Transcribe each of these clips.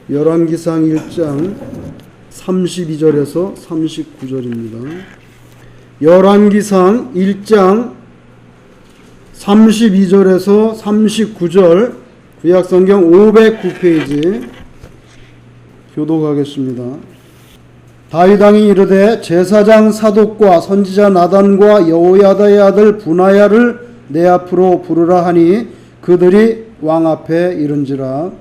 열왕기상 1장 32절에서 39절입니다. 열왕기상 1장 32절에서 39절 구약성경 509페이지 교독하겠습니다. 다윗 왕이 이르되 제사장 사독과 선지자 나단과 여호야다의 아들 분하야를 내 앞으로 부르라 하니 그들이 왕 앞에 이른지라.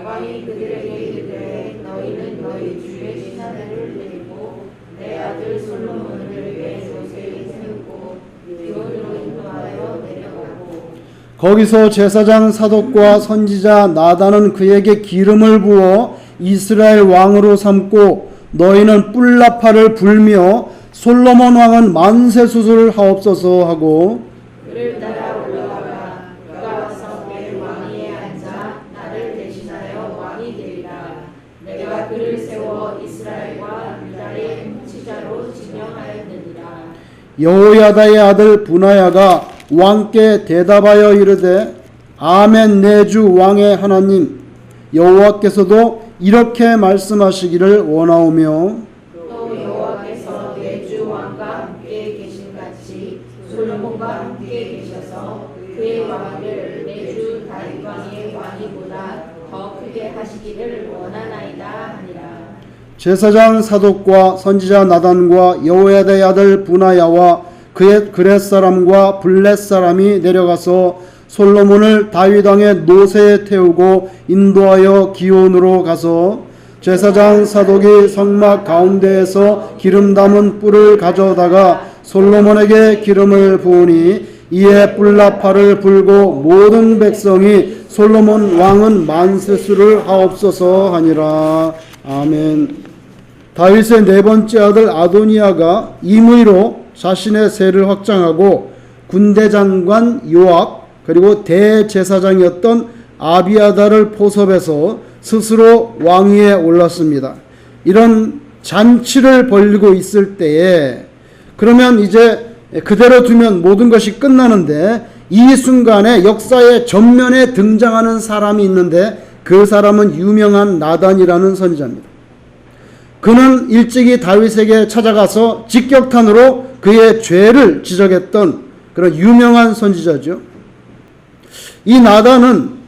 왕이 그들에게 이르되 너희는 너희 주의 시사들을 내리고 내 아들 솔로몬을 위해 노새에 세우고 기온으로 인도하여 내려가고. 거기서 제사장 사독과 선지자 나단은 그에게 기름을 부어 이스라엘 왕으로 삼고 너희는 뿔나파를 불며 솔로몬 왕은 만세 수술을 하옵소서 하고 그를 따라 올라가라. 그가 와서 내 왕위에 앉아 나를 대신하여 왕이 되리라. 내가 그를 세워 이스라엘과 유다의 통치자로 지명하였느니라. 여호야다의 아들 분하야가 왕께 대답하여 이르되 아멘 내 주 왕의 하나님 여호와께서도 이렇게 말씀하시기를 원하오며 또 여호와께서 내 주 왕과 함께 계신 같이 솔로몬과 함께 계셔서 그의 왕위를 내 주 다윗 왕의 왕위보다 더 크게 하시기를 원하나이다 하니라. 제사장 사독과 선지자 나단과 여호야다의 아들 분하야와 그의 그렛 사람과 블렛 사람이 내려가서 솔로몬을 다윗 왕의 노새에 태우고 인도하여 기온으로 가서 제사장 사독이 성막 가운데에서 기름 담은 뿔을 가져다가 솔로몬에게 기름을 부으니 이에 뿔나파를 불고 모든 백성이 솔로몬 왕은 만세수를 하옵소서 하니라. 아멘. 다윗의 네 번째 아들 아도니아가 임의로 자신의 세를 확장하고 군대 장관 요압 그리고 대제사장이었던 아비아다를 포섭해서 스스로 왕위에 올랐습니다. 이런 잔치를 벌이고 있을 때에 그러면 이제 그대로 두면 모든 것이 끝나는데 이 순간에 역사의 전면에 등장하는 사람이 있는데 그 사람은 유명한 나단이라는 선지자입니다. 그는 일찍이 다윗에게 찾아가서 직격탄으로 그의 죄를 지적했던 그런 유명한 선지자죠. 이 나단은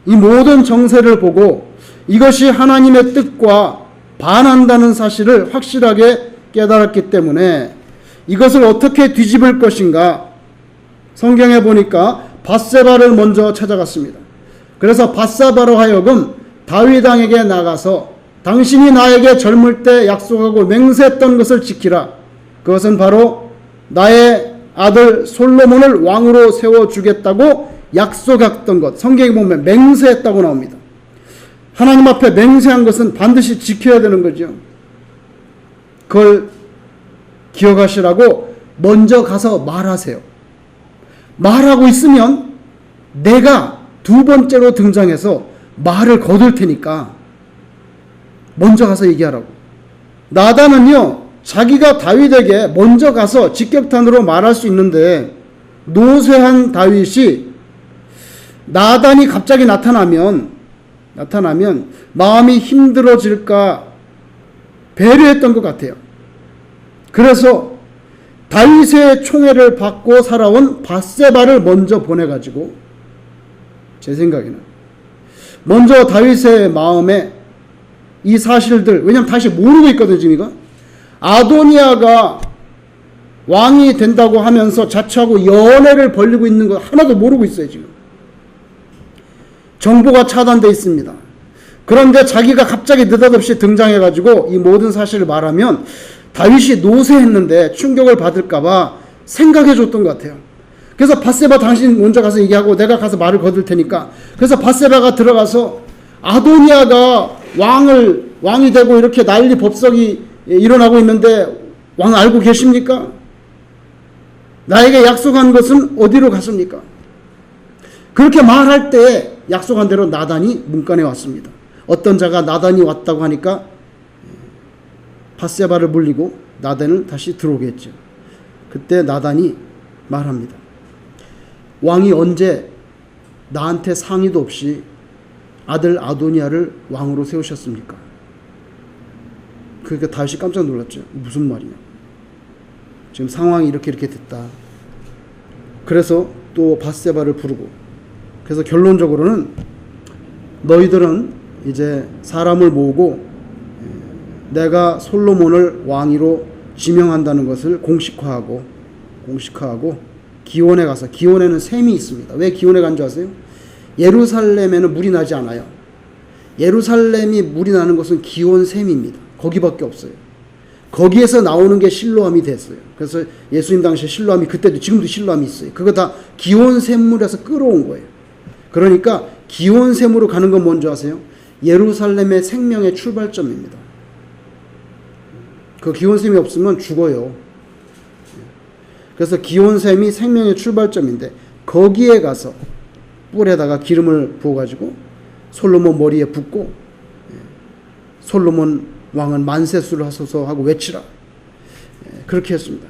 이 모든 정세를 보고 이것이 하나님의 뜻과 반한다는 사실을 확실하게 깨달았기 때문에 이것을 어떻게 뒤집을 것인가 성경에 보니까 밧세바를 먼저 찾아갔습니다. 그래서 밧세바로 하여금 다윗 왕에게 나가서 당신이 나에게 젊을 때 약속하고 맹세했던 것을 지키라. 그것은 바로 나의 아들 솔로몬을 왕으로 세워주겠다고 약속했던 것. 성경에 보면 맹세했다고 나옵니다. 하나님 앞에 맹세한 것은 반드시 지켜야 되는 거죠. 그걸 기억하시라고 먼저 가서 말하세요. 말하고 있으면 내가 두 번째로 등장해서 말을 거둘 테니까 먼저 가서 얘기하라고. 나단은요, 자기가 다윗에게 먼저 가서 직격탄으로 말할 수 있는데 노쇠한 다윗이 나단이 갑자기 나타나면 마음이 힘들어질까 배려했던 것 같아요. 그래서 다윗의 총애를 받고 살아온 밧세바를 먼저 보내가지고 제 생각에는 먼저 다윗의 마음에 이 사실들, 왜냐하면 다시 모르고 있거든요. 지금 이거 아도니아가 왕이 된다고 하면서 자처하고 연애를 벌이고 있는 거 하나도 모르고 있어요. 지금 정보가 차단되어 있습니다. 그런데 자기가 갑자기 느닷없이 등장해가지고 이 모든 사실을 말하면 다윗이 노쇠했는데 충격을 받을까봐 생각해줬던 것 같아요. 그래서 밧세바 당신 먼저 가서 얘기하고 내가 가서 말을 거둘 테니까. 그래서 밧세바가 들어가서 아도니아가 왕이 되고 이렇게 난리 법석이 일어나고 있는데 왕 알고 계십니까? 나에게 약속한 것은 어디로 갔습니까? 그렇게 말할 때 약속한 대로 나단이 문간에 왔습니다. 어떤 자가 나단이 왔다고 하니까 밧세바를 물리고 나단을 다시 들어오게 했죠. 그때 나단이 말합니다. 왕이 언제 나한테 상의도 없이 아들 아도니아를 왕으로 세우셨습니까? 그러니까 다윗이 깜짝 놀랐죠. 무슨 말이냐. 지금 상황이 이렇게 됐다. 그래서 또 밧세바를 부르고, 그래서 결론적으로는 너희들은 이제 사람을 모으고 내가 솔로몬을 왕위로 지명한다는 것을 공식화하고 기온에 가서, 기온에는 샘이 있습니다. 왜 기온에 간 줄 아세요? 예루살렘에는 물이 나지 않아요. 예루살렘이 물이 나는 것은 기온 샘입니다. 거기밖에 없어요. 거기에서 나오는 게 실로암이 됐어요. 그래서 예수님 당시에 실로암이, 그때도 지금도 실로암이 있어요. 그거 다 기온 샘물에서 끌어온 거예요. 그러니까 기온 샘으로 가는 건 뭔지 아세요? 예루살렘의 생명의 출발점입니다. 그 기온 샘이 없으면 죽어요. 그래서 기온 샘이 생명의 출발점인데, 거기에 가서 뿔에다가 기름을 부어가지고 솔로몬 머리에 붓고 솔로몬 왕은 만세수를 하소서 하고 외치라. 그렇게 했습니다.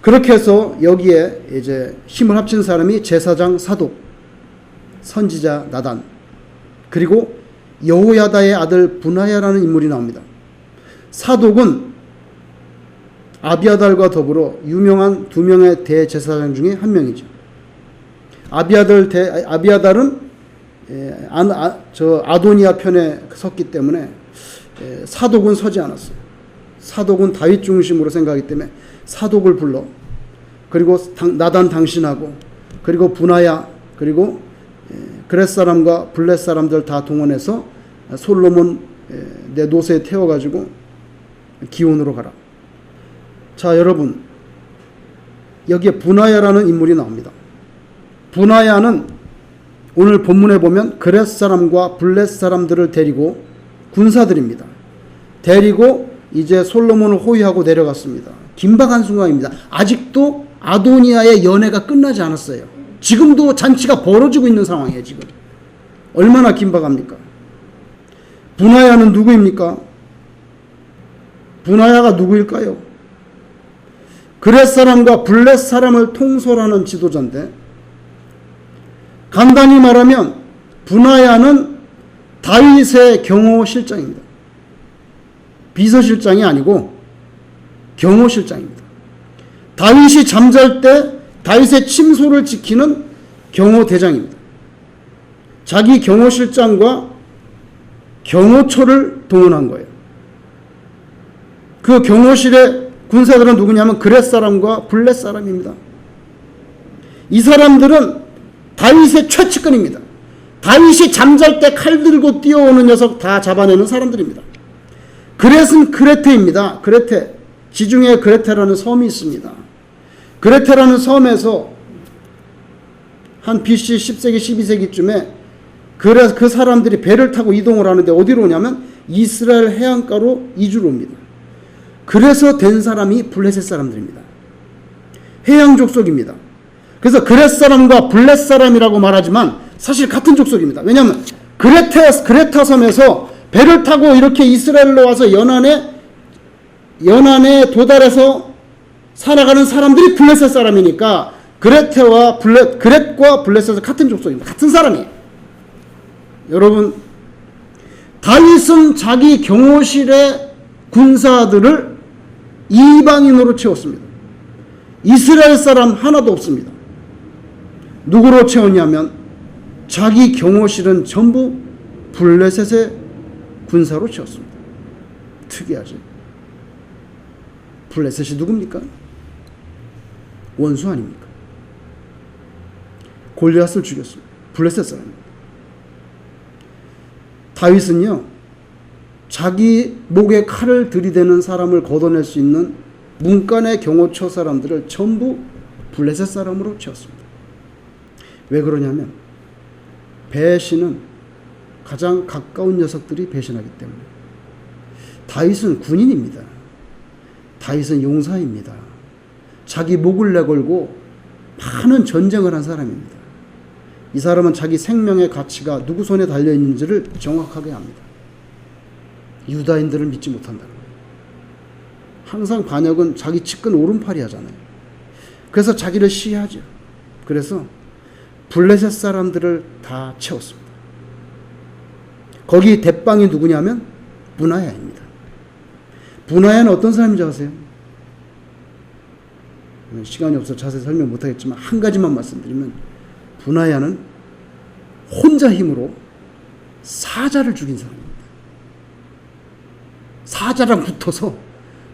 그렇게 해서 여기에 이제 힘을 합친 사람이 제사장 사독, 선지자 나단, 그리고 여호야다의 아들 분하야라는 인물이 나옵니다. 사독은 아비아달과 더불어 유명한 두 명의 대제사장 중에 한 명이죠. 아비아달은 아도니아 편에 섰기 때문에 사독은 서지 않았어요. 사독은 다윗 중심으로 생각하기 때문에 사독을 불러, 그리고 나단 당신하고, 그리고 분하야, 그리고 그렛 사람과 블렛 사람들 다 동원해서 솔로몬 내 노새에 태워가지고 기온으로 가라. 자, 여러분, 여기에 분하야라는 인물이 나옵니다. 분하야는 오늘 본문에 보면 그렛 사람과 블렛 사람들을 데리고, 군사들입니다. 데리고 이제 솔로몬을 호위하고 내려갔습니다. 긴박한 순간입니다. 아직도 아도니아의 연애가 끝나지 않았어요. 지금도 잔치가 벌어지고 있는 상황이에요. 지금 얼마나 긴박합니까? 분하야는 누구입니까? 분하야가 누구일까요? 그렛 사람과 블렛 사람을 통솔하는 지도자인데, 간단히 말하면 분하야는 다윗의 경호실장입니다. 비서실장이 아니고 경호실장입니다. 다윗이 잠잘 때 다윗의 침소를 지키는 경호대장입니다. 자기 경호실장과 경호처를 동원한 거예요. 그 경호실의 군사들은 누구냐면 그렛 사람과 블렛 사람입니다. 이 사람들은 다윗의 최측근입니다. 다윗이 잠잘 때 칼 들고 뛰어오는 녀석 다 잡아내는 사람들입니다. 그렛은 그레테입니다. 그레테, 지중해 그레테라는 섬이 있습니다. 그레테라는 섬에서 한 BC 10세기 12세기쯤에 그 사람들이 배를 타고 이동을 하는데 어디로 오냐면 이스라엘 해안가로 이주를 옵니다. 그래서 된 사람이 블레셋 사람들입니다. 해양 족속입니다. 그래서 그렛 사람과 블렛 사람이라고 말하지만 사실 같은 족속입니다. 왜냐하면 그레타 섬에서 배를 타고 이렇게 이스라엘로 와서 연안에 도달해서 살아가는 사람들이 블레셋 사람이니까 그렛과 블레셋은 같은 족속입니다. 같은 사람이에요. 여러분, 다윗은 자기 경호실의 군사들을 이방인으로 채웠습니다. 이스라엘 사람 하나도 없습니다. 누구로 채웠냐면 자기 경호실은 전부 블레셋의 군사로 채웠습니다. 특이하죠. 블레셋이 누굽니까? 원수 아닙니까? 골리앗을 죽였습니다. 블레셋 사람입니다. 다윗은요, 자기 목에 칼을 들이대는 사람을 걷어낼 수 있는 문간의 경호처 사람들을 전부 블레셋 사람으로 채웠습니다. 왜 그러냐면 배신은 가장 가까운 녀석들이 배신하기 때문에. 다윗은 군인입니다. 다윗은 용사입니다. 자기 목을 내걸고 많은 전쟁을 한 사람입니다. 이 사람은 자기 생명의 가치가 누구 손에 달려있는지를 정확하게 압니다. 유다인들을 믿지 못한다는 거예요. 항상 반역은 자기 측근 오른팔이 하잖아요. 그래서 자기를 시해하죠. 그래서 블레셋 사람들을 다 채웠습니다. 거기 대빵이 누구냐면 브나야입니다. 브나야는 어떤 사람인지 아세요? 시간이 없어서 자세히 설명 못하겠지만 한 가지만 말씀드리면, 브나야는 혼자 힘으로 사자를 죽인 사람입니다. 사자랑 붙어서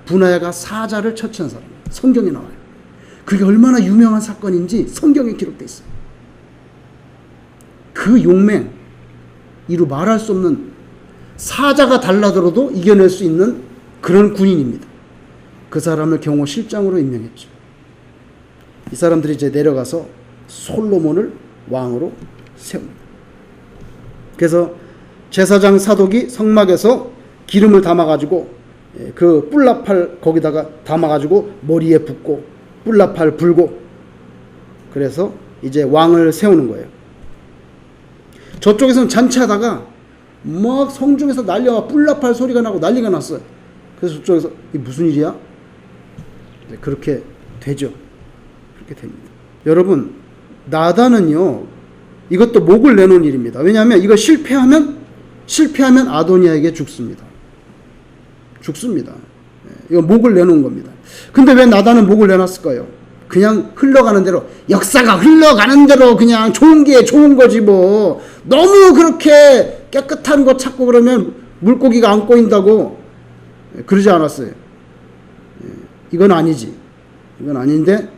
브나야가 사자를 처치한 사람입니다. 성경에 나와요. 그게 얼마나 유명한 사건인지 성경에 기록되어 있어요. 그 용맹, 이루 말할 수 없는, 사자가 달라들어도 이겨낼 수 있는 그런 군인입니다. 그 사람을 경호 실장으로 임명했죠. 이 사람들이 이제 내려가서 솔로몬을 왕으로 세웁니다. 그래서 제사장 사독이 성막에서 기름을 담아가지고 그 뿔나팔 거기다가 담아가지고 머리에 붓고 뿔나팔 불고, 그래서 이제 왕을 세우는 거예요. 저쪽에서는 잔치하다가 막 성중에서 난리가, 뿔나팔 소리가 나고 난리가 났어요. 그래서 저쪽에서 이게 무슨 일이야? 그렇게 되죠. 그렇게 됩니다. 여러분, 나단은요, 이것도 목을 내놓은 일입니다. 왜냐하면 이거 실패하면 아도니아에게 죽습니다. 이거 목을 내놓은 겁니다. 근데 왜 나단은 목을 내놨을까요? 그냥 흘러가는 대로, 역사가 흘러가는 대로 그냥 좋은 게 좋은 거지 뭐. 너무 그렇게 깨끗한 거 찾고 그러면 물고기가 안 꼬인다고 그러지 않았어요. 이건 아니지. 이건 아닌데,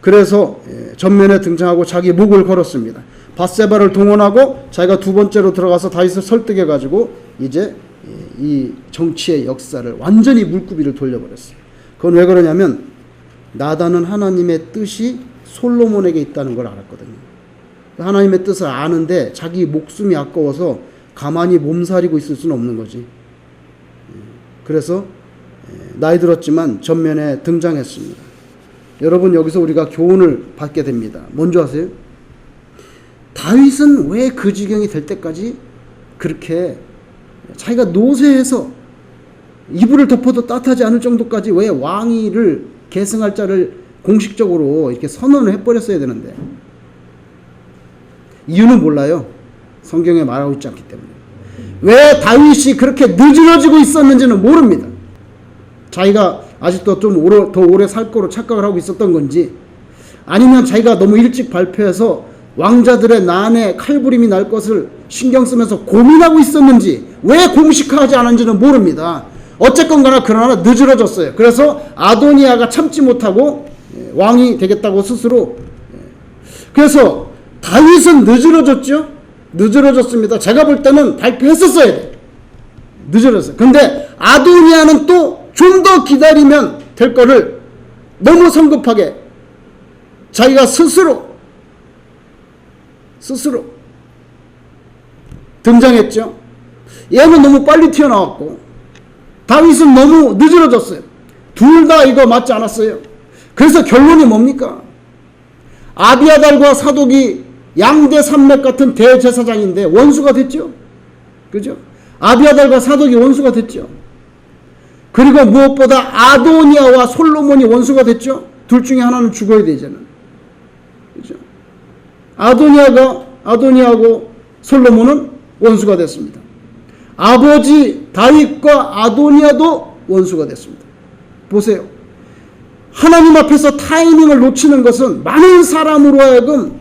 그래서 전면에 등장하고 자기 목을 걸었습니다. 밧세바를 동원하고 자기가 두 번째로 들어가서 다윗을 설득해가지고 이제 이 정치의 역사를 완전히 물구비를 돌려버렸어요. 그건 왜 그러냐면, 나단은 하나님의 뜻이 솔로몬에게 있다는 걸 알았거든요. 하나님의 뜻을 아는데 자기 목숨이 아까워서 가만히 몸살이고 있을 수는 없는 거지. 그래서 나이 들었지만 전면에 등장했습니다. 여러분, 여기서 우리가 교훈을 받게 됩니다. 뭔지 아세요? 다윗은 왜 그 지경이 될 때까지 그렇게 자기가 노쇠해서 이불을 덮어도 따뜻하지 않을 정도까지 왜 왕위를 계승할 자를 공식적으로 이렇게 선언을 해버렸어야 되는데, 이유는 몰라요. 성경에 말하고 있지 않기 때문에. 왜 다윗이 그렇게 늦어지고 있었는지는 모릅니다. 자기가 아직도 좀 더 오래 살 거로 착각을 하고 있었던 건지, 아니면 자기가 너무 일찍 발표해서 왕자들의 난에 칼부림이 날 것을 신경 쓰면서 고민하고 있었는지, 왜 공식화하지 않았는지는 모릅니다. 어쨌건 간에 그러나 늦어졌어요. 그래서 아도니아가 참지 못하고 왕이 되겠다고 스스로. 그래서 다윗은 늦어졌습니다. 제가 볼 때는 발표했었어야 돼요. 늦어졌어요. 근데 아도니아는 또 좀 더 기다리면 될 거를 너무 성급하게 자기가 스스로 등장했죠. 얘는 너무 빨리 튀어나왔고 다윗은 너무 늦어졌어요. 둘 다 이거 맞지 않았어요. 그래서 결론이 뭡니까? 아비아달과 사독이 양대 산맥 같은 대제사장인데 원수가 됐죠. 그죠? 아비아달과 사독이 원수가 됐죠. 그리고 무엇보다 아도니아와 솔로몬이 원수가 됐죠. 둘 중에 하나는 죽어야 되잖아요. 그죠? 아도니아하고 솔로몬은 원수가 됐습니다. 아버지 다윗과 아도니아도 원수가 됐습니다. 보세요. 하나님 앞에서 타이밍을 놓치는 것은 많은 사람으로 하여금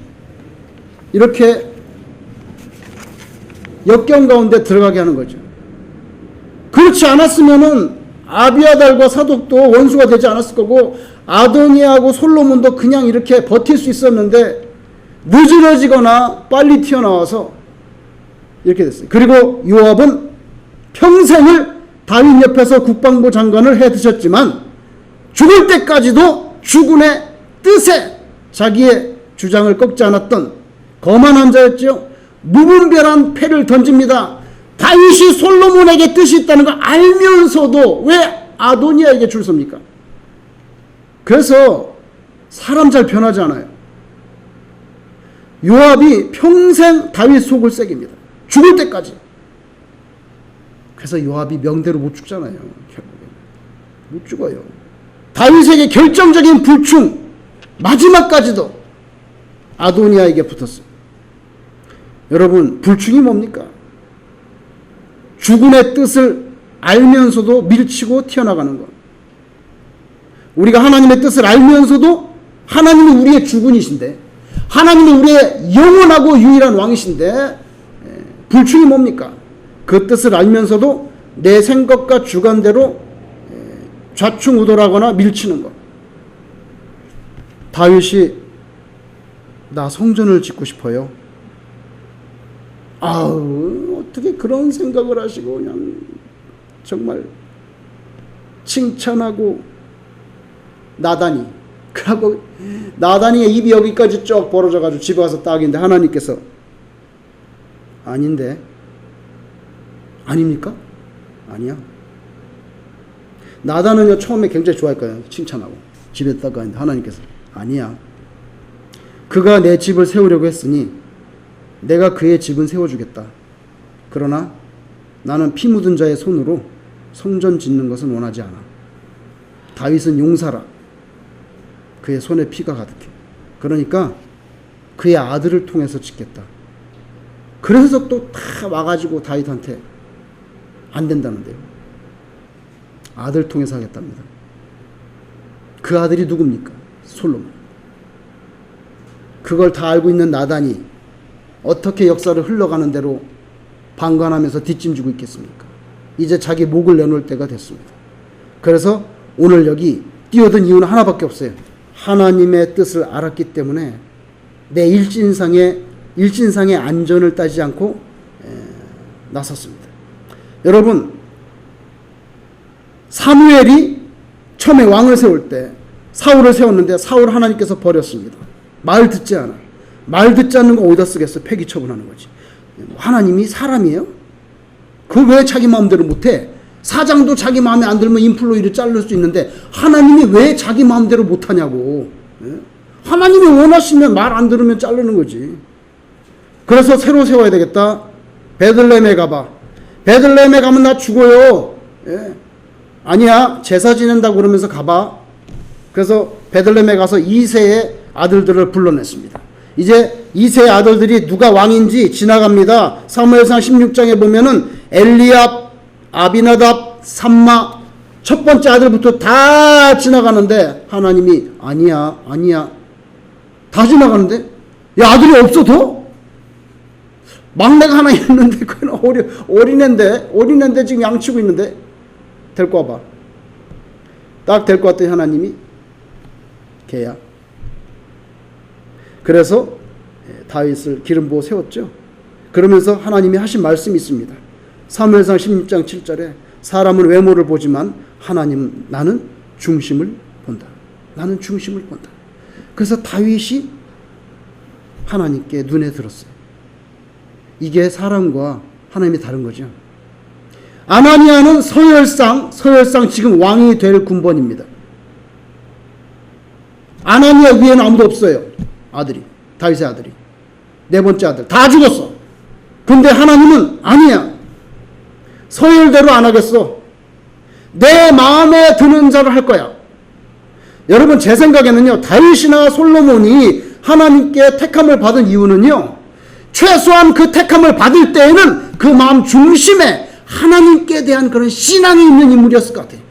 이렇게 역경 가운데 들어가게 하는 거죠. 그렇지 않았으면은 아비아달과 사독도 원수가 되지 않았을 거고, 아도니아하고 솔로몬도 그냥 이렇게 버틸 수 있었는데 늦어지거나 빨리 튀어나와서 이렇게 됐어요. 그리고 요압은 평생을 다윗 옆에서 국방부 장관을 해 드셨지만 죽을 때까지도 주군의 뜻에 자기의 주장을 꺾지 않았던 거만한 자였죠. 무분별한 패를 던집니다. 다윗이 솔로몬에게 뜻이 있다는 걸 알면서도 왜 아도니아에게 줄 섭니까? 그래서 사람 잘 변하지 않아요. 요압이 평생 다윗 속을 새깁니다. 죽을 때까지. 그래서 요압이 명대로 못 죽잖아요. 결국에 못 죽어요. 다윗에게 결정적인 불충, 마지막까지도 아도니아에게 붙었어요. 여러분, 불충이 뭡니까? 주군의 뜻을 알면서도 밀치고 튀어나가는 것. 우리가 하나님의 뜻을 알면서도 하나님이 우리의 주군이신데, 하나님이 우리의 영원하고 유일한 왕이신데, 불충이 뭡니까? 그 뜻을 알면서도 내 생각과 주관대로 좌충우돌하거나 밀치는 것. 다윗이 나 성전을 짓고 싶어요. 아우, 어떻게 그런 생각을 하시고 그냥 정말 칭찬하고 나단이, 그러고 나단이의 입이 여기까지 쭉 벌어져가지고 집에 와서 딱인데 하나님께서 아닌데, 아닙니까? 아니야. 나단은요 처음에 굉장히 좋아했거든요. 칭찬하고 집에 딱 가는데 하나님께서 아니야. 그가 내 집을 세우려고 했으니 내가 그의 집은 세워주겠다. 그러나 나는 피 묻은 자의 손으로 성전 짓는 것은 원하지 않아. 다윗은 용사라. 그의 손에 피가 가득해. 그러니까 그의 아들을 통해서 짓겠다. 그래서 또 다 와가지고 다윗한테 안 된다는데요. 아들 통해서 하겠답니다. 그 아들이 누굽니까? 솔로몬. 그걸 다 알고 있는 나단이 어떻게 역사를 흘러가는 대로 방관하면서 뒷짐지고 있겠습니까? 이제 자기 목을 내놓을 때가 됐습니다. 그래서 오늘 여기 뛰어든 이유는 하나밖에 없어요. 하나님의 뜻을 알았기 때문에 내 일진상의 안전을 따지지 않고 나섰습니다. 여러분, 사무엘이 처음에 왕을 세울 때 사울을 세웠는데 사울 하나님께서 버렸습니다. 말 듣지 않아. 말 듣지 않는 거 어디다 쓰겠어? 폐기 처분하는 거지. 하나님이 사람이에요? 그 왜 자기 마음대로 못해? 사장도 자기 마음에 안 들면 인플로이를 자를 수 있는데 하나님이 왜 자기 마음대로 못하냐고. 하나님이 원하시면 말 안 들으면 자르는 거지. 그래서 새로 세워야 되겠다. 베들레헴에 가봐. 베들레헴에 가면 나 죽어요. 아니야, 제사 지낸다고 그러면서 가봐. 그래서 베들레헴에 가서 이새의 아들들을 불러냈습니다. 이제 이새의 아들들이 누가 왕인지 지나갑니다. 사무엘상 16장에 보면은 엘리압, 아비나답, 삼마, 첫 번째 아들부터 다 지나가는데 하나님이 아니야 다 지나가는데 야, 아들이 없어 더? 막내가 하나 있는데 그건 어린애인데 지금 양치고 있는데 데리고 와봐. 딱 데리고 왔더니 하나님이 걔야. 그래서 다윗을 기름 부어 세웠죠. 그러면서 하나님이 하신 말씀이 있습니다. 사무엘상 16장 7절에 사람은 외모를 보지만 하나님 나는 중심을 본다. 나는 중심을 본다. 그래서 다윗이 하나님께 눈에 들었어요. 이게 사람과 하나님이 다른 거죠. 아나니아는 서열상 지금 왕이 될 군번입니다. 아나니아 위에는 아무도 없어요. 아들이, 다윗의 아들이. 네 번째 아들 다 죽었어. 근데 하나님은 아니야. 서열대로 안 하겠어. 내 마음에 드는 자를 할 거야. 여러분, 제 생각에는요, 다윗이나 솔로몬이 하나님께 택함을 받은 이유는요, 최소한 그 택함을 받을 때에는 그 마음 중심에 하나님께 대한 그런 신앙이 있는 인물이었을 것 같아요.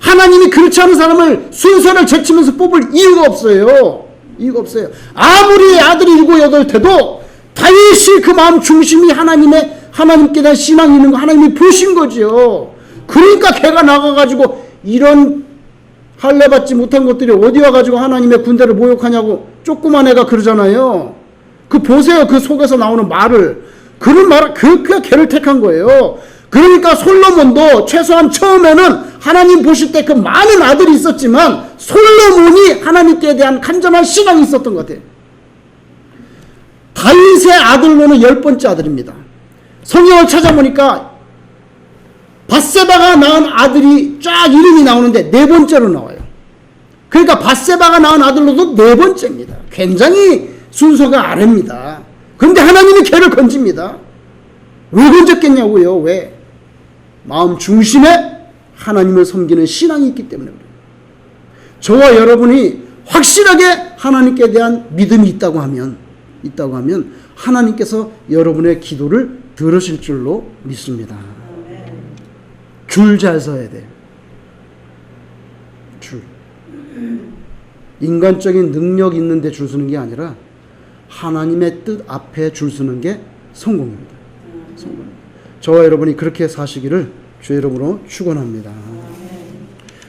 하나님이 그렇지 않은 사람을 순서를 제치면서 뽑을 이유가 없어요. 이유가 없어요. 아무리 아들이 7, 8 돼도 다윗이 그 마음 중심이 하나님께 대한 신앙이 있는 거 하나님이 보신 거죠. 그러니까 걔가 나가가지고 이런 할례 받지 못한 것들이 어디 와가지고 하나님의 군대를 모욕하냐고 조그만 애가 그러잖아요. 그 보세요. 그 속에서 나오는 말을. 그런 말을, 그렇게 걔를 택한 거예요. 그러니까 솔로몬도 최소한 처음에는 하나님 보실 때 그 많은 아들이 있었지만 솔로몬이 하나님께 대한 간절한 신앙이 있었던 것 같아요. 다윗의 아들로는 10번째 아들입니다. 성경을 찾아보니까 밧세바가 낳은 아들이 쫙 이름이 나오는데 4번째로 나와요. 그러니까 밧세바가 낳은 아들로도 4번째입니다. 굉장히 순서가 아래입니다. 그런데 하나님이 걔를 건집니다. 왜 건졌겠냐고요. 왜? 마음 중심에 하나님을 섬기는 신앙이 있기 때문에 그래요. 저와 여러분이 확실하게 하나님께 대한 믿음이 있다고 하면 하나님께서 여러분의 기도를 들으실 줄로 믿습니다. 줄 잘 서야 돼요. 줄. 인간적인 능력 있는데 줄 서는 게 아니라 하나님의 뜻 앞에 줄 서는 게 성공입니다. 성공. 저와 여러분이 그렇게 사시기를 주의 이름으로 축원합니다.